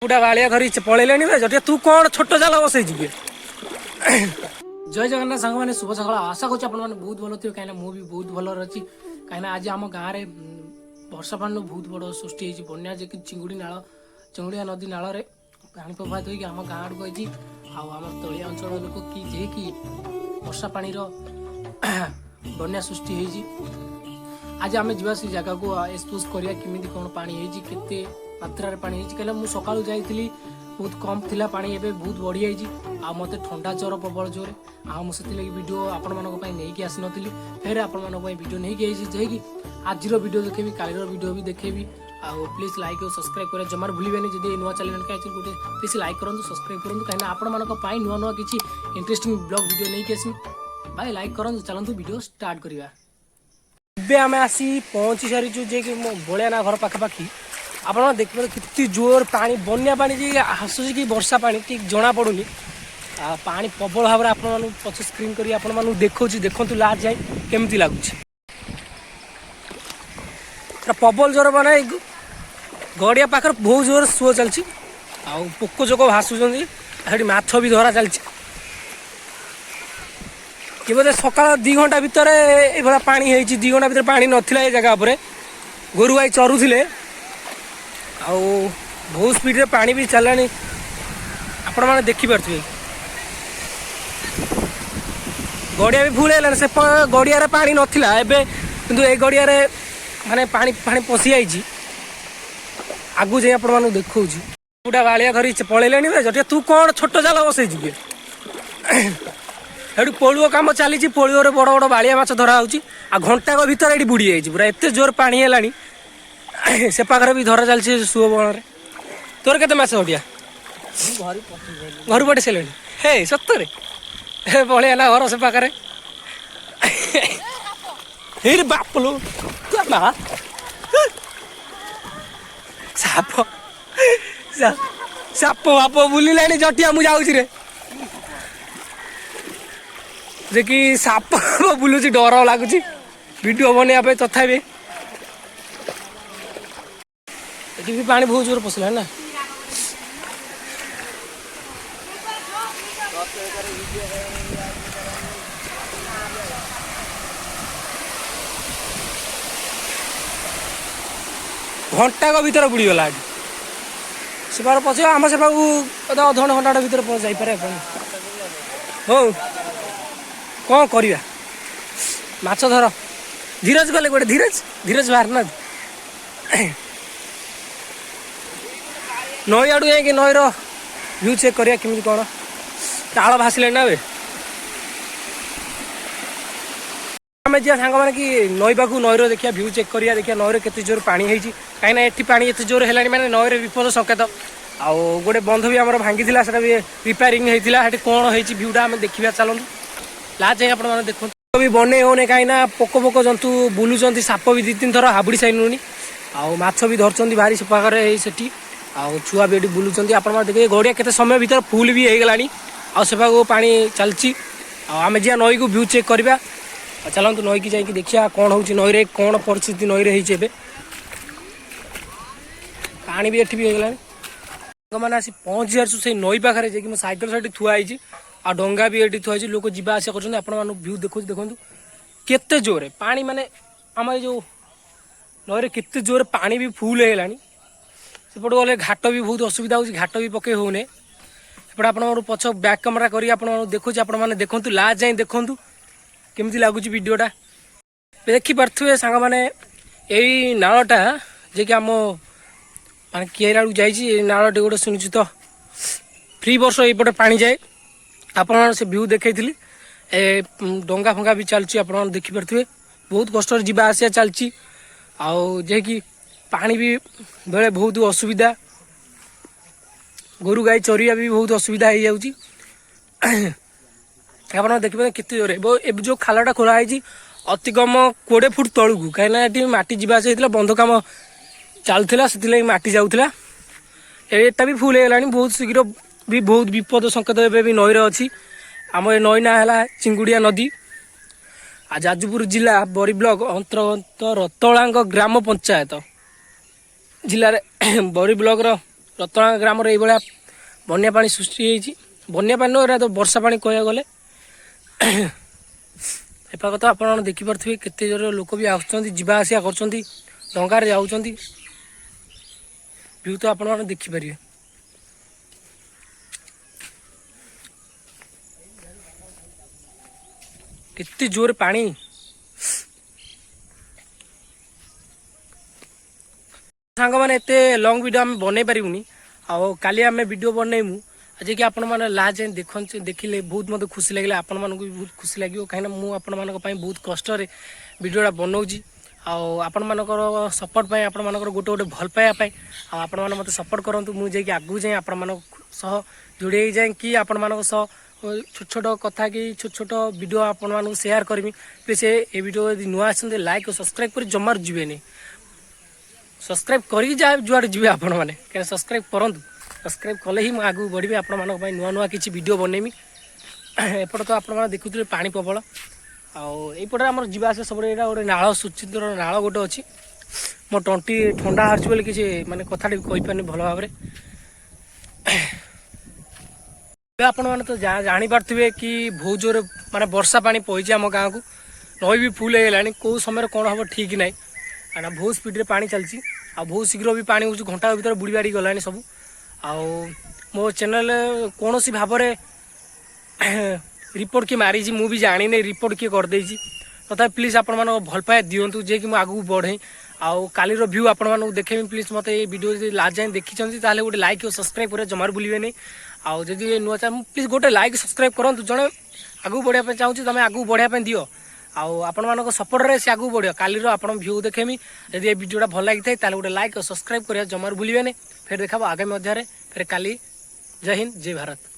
गोटा बालिया धरी पलैले जटिया तू कौन छोट जाल बसई जी। जय जगन्नाथ सांग मैंने शुभ सकाल आशा करूँ आपने बहुत भल थे कहीं मुझे बहुत भल अच्छी कहीं आज आम गाँव में वर्षा पानी बहुत बड़ सृष्टि होती बन्या जे चिंगुड़ी नाल चिंगुड़िया नदी नाल पानी प्रभावित होगी आम गाँव आड़क आई आम तलिया अंचल लोक कि जे कि वर्षा पानी बन्या सृष्टि होती आज आम जा से जगह को एक्सपोज करिया किमिति कौन पानी होती केते मात्रा पानी होती कहीं मुझे सकाळु जाइली बहुत कम थिला पानी एबे बहुत बढ़ी जाइए आ मते ठंडा ज्वर प्रबल जोरे आ मुझे से वीडियो आपण मानक पई नहीं कि आसी नथिली फेर आपण मानक पई वीडियो नहीं कि आइछि जे कि आजिरो वीडियो देखेबी कालीर वीडियो भी देखेबी आ प्लीज लाइक और सब्सक्राइब करे जमार भूलिबेनी जदी नुवा चैनल के आछि गोटे प्लीज लाइक करंतु सब्सक्राइब करंतु कहीं आपण मानक पई नुवा नुवा किछि इंटरेस्टिंग ब्लॉग वीडियो नहीं कि आसी भाई लाइक करंतु चलंतु वीडियो स्टार्ट करिवा। एबे आमे आसी पहुंची सारिछु जे कि मो बोलिया ना घर पाखा पाखी आप देखिए कितनी जोर पानी बन्या पानी जी आसूसी कि वर्षा पानी ठीक जना पड़ूनी पानी प्रबल भाव में आपण पछे स्क्रीन करी आपण मानु देखौछि देखंतु लाज जाए केमती लागुछि प्रबल जोर माने गड़िया पाखर बहुत जोर सुओ चलछि आ पोक जोक भासुछन्ति हेटी माछ भी धरा चलछि कि बोले सकाळ 2 घंटा भितर ए भला पानी हेछि 2 घंटा भितर पानी नथिला ए जगह पर गोरु गाई चरुथिले आ बहुत स्पीड रे पानी भी चलानी आपण माने देखि पारथिबे गड़िया भी फुल है से गड़िया रे पानी नथिला एबे किंतु ए गड़िया रे माने पानी पानी पसी आइछि आगु जे आपण माने देखौछि गोटा बालिया धरी पलैले जटिया तू कौन छोट जाल बसई जी एठू पोलुओ काम चली पोलिओ रे बड़ बड़ बालिया माछ धरा होछि आ घंटा को भीतर एठी बुड़ी जाइछि पूरा एते जोर पानी हेलानी से पाखरे भी धरा चलछि सुओ बण रे तोर केते माछ हटिया घर पटे सेलेनी हे सत्तरे हे बळिया ना घर से पाखरे हे बापलो ना साप साप बाप बुलिलानी जटिया मु जाउछि रे जे कि साप बुलुछि डर लागुछि वीडियो बनिया पे तथापि ये भी पानी बहुत जोर पसला है ना घंटा को भीतर बुड़ी गला से बार पचे आम से अधघंटा घंटा भीतर जाई पारे हो कौन करिया माछ धर धीरज गले गोटे धीरज धीरज बाहर ना नई आड़ू जाए नईर व्यू चेक करिया केमिति कौन ताल भासिले ना बे आम जा सांग मैंने कि नई पाखु नईर देखिया व्यू चेक करिया देखिया नईर केते जोर पानी होइछि कहीं ना एठी पानी एते जोर हेलानी माने नईर विपद संकेत आ गोटे बंध भी आमर भांगी थिला सेटा भी रिपेयरिंग हेतिला हेटी कोन होइछि व्यूटा हम देखिबा चलंतु लाज जाए आपण माने देखंतु भी बने होने कहीं ना पोक पोक जंतु बुलुचंती साप भी 2-3 थर हाबुड़ी साइनुनी आ माछ भी धरचंती भारी से पाखरे सेठी आ छुआ भी बुलूँ आप देखिए गड़िया केते समय भीतर फुल भी होगलानी आ से पानी चलती आम जा नई को व्यू चेक करवा चलतु नई की जाकि देखिया कौन हो नई कौन परिस्थिति नई रे पानी भी एठी भी होगलानी मैंने आसी पहुँच जारछु से नई पाखे जे मो साइकेल से थुआई आ डंगा भी ये थुआई लोक जा आसा कर व्यू देखो देखो केते जोरे पानी माने आम जो नई केते जोरे पानी भी फुल होगलानी सेपट गले घाट भी बहुत असुविधा हो घाट भी पके होने एपटे आप पछ बैक कैमेरा कर देखुच आपने देखु लास्ट जाए देखु केमती लगुच वीडियोटा देखिपे सांग मैंने यही नालटा जे कि आम मान किए आड़ जाइए नालटे गोटे शुणुची तो फ्री वर्ष यपटे पानी जाए आप से व्यू देखी डंगा फंगा भी चलती आप देखिपे बहुत कष्ट जावा आसिया चलती आउ जे कि पानी भी बेले बहुत असुविधा गोरु गाई चरिया भी बहुत असुविधा हो जाऊँगी आप देखिए केते जोर ए जो खालटा खोलाई अति कम 20 फुट तलू को कहीं ये माटी जावास होता बंध कम चलूला से माटी जाऊला एटा भी फुल होगा बहुत शीघ्र भी बहुत विपद संकेत एवं भी नईर अच्छी आम नई ना है चिंगुड़िया नदी आ जाजपुर जिला बरी ब्लॉक अंतर्गत रतलांग ग्राम पंचायत जिले बरी ब्लॉक रतना ग्राम ये बन्या पानी सृष्टि होती बन्या पानी नुह तो वर्षा पानी कह गले एपाक तो आप देखिपे केते जोर लोक भी आसवा कर डंगार जाऊँ व्यू तो आप देखिपारे केते जोर पानी सांग मैंने एत लंग वीडियो आम बनई पारूनी आउ काली आम वीडियो बनईमु आज कि आपण मैंने लास्ट जाए देखिले बहुत मत खुशी लगे आपण मानक भी बहुत खुशी लगे कहीं मुझे आपण मान बहुत कष्ट भिडटा बनाऊँगी आपण मानकर सपोर्ट पाई आपण मानकर गोटे गोटे भल पाइबा आपण मैंने मत सपोर्ट करूँ मुझे आगू जाए आपण मान सह जोड़े जाए कि आपण मान छोट छोट कथा कि छोट छोट वीडियो आपण मानक शेयर करमी प्लीज ये वीडियो यदि नुआ आसते लाइक और सब्सक्राइब कर जमार जीवे सब्सक्राइब कर जुआड़े जी आपण मैंने क्या सब्सक्राइब करूँ सब्सक्राइब कले ही आगू बढ़ी आपण मानक नुआ नुआ किसी वीडियो बनईमी एपटे तो आपण देखुते पानी प्रबल आईपटे आम जावास सब गोटे नाल सुचित्र नाल गोटे अच्छी मो टंटी ठंडा हारची बोली किसी माने कथाटी कहीपारे भल भाव आपण मैंने तो जापारे कि बहुत जोर माने वर्षा पानी पहुँची आम गाँव को नई भी फुल होगा कौ समय कौन हम ठीक ना क्या बहुत स्पीड पानी चलती बहुत शीघ्र भी पानी हो घंटा भर बुड़ी बाड़ी गलानी सब मो चैनल कौन सी भाव रिपोर्ट किए मारी मुझे जानी नहीं रिपोर्ट किए करदे तथा प्लीज आपण मान भल पाए दिंतु जे कि आगू बढ़े आउ काली व्यू आपण मानक देखेमी प्लीज मत ये वीडियो लास्ट जाए देखी गोटे लाइक और सब्सक्राइब कर जमार भूलिए नहीं आउ जदि नुआ प्लीज गोटे लाइक सब्सक्राइब करूँ जड़े आगू बढ़ापी चाहूँ तुम आगू बढ़ापी दियो आपण मान सपोर्ट से आगू बढ़िया काली आपण व्यू देखेमी यदि ये वीडियोटा भल लगी था गोटे लाइक और सब्सक्राइब कर जमार भूलिए नहीं फिर देखा आगामी अध्याय फिर काली जय हिंद जय भारत।